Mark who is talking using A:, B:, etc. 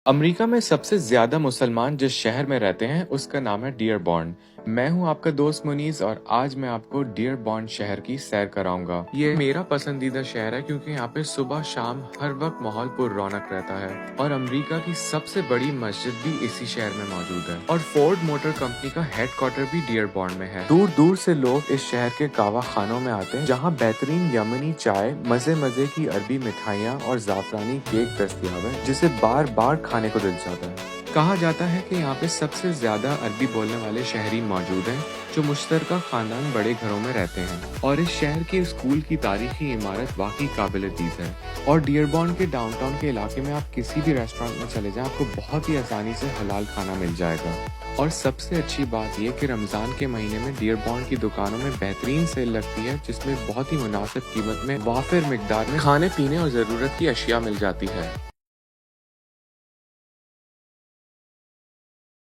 A: امریکہ میں سب سے زیادہ مسلمان جس شہر میں رہتے ہیں اس کا نام ہے ڈیئر بورن۔ میں ہوں آپ کا دوست منیز اور آج میں آپ کو ڈیئر بورن شہر کی سیر کراؤں گا۔ یہ میرا پسندیدہ شہر ہے کیونکہ یہاں پہ صبح شام ہر وقت ماحول پر رونق رہتا ہے اور امریکہ کی سب سے بڑی مسجد بھی اسی شہر میں موجود ہے اور فورڈ موٹر کمپنی کا ہیڈ کوارٹر بھی ڈیئر بورن میں ہے۔ دور دور سے لوگ اس شہر کے کہوہ خانوں میں آتے ہیں جہاں بہترین یمنی چائے، مزے مزے کی عربی مٹھائیاں اور زعفرانی کیک دستیاب ہے جسے بار بار کھانے کو دل چاہتا ہے۔ کہا جاتا ہے کہ یہاں پہ سب سے زیادہ عربی بولنے والے شہری موجود ہیں جو مشترکہ خاندان بڑے گھروں میں رہتے ہیں اور اس شہر کے اسکول کی تاریخی عمارت واقعی قابل دید ہے۔ اور ڈیئر بورن کے ڈاؤن ٹاؤن کے علاقے میں آپ کسی بھی ریسٹورینٹ میں چلے جائیں آپ کو بہت ہی آسانی سے حلال کھانا مل جائے گا۔ اور سب سے اچھی بات یہ کہ رمضان کے مہینے میں ڈیئر بورن کی دکانوں میں بہترین سیل لگتی ہے جس میں بہت ہی مناسب قیمت میں وافر مقدار میں کھانے پینے اور ضرورت کی اشیاء مل جاتی ہے۔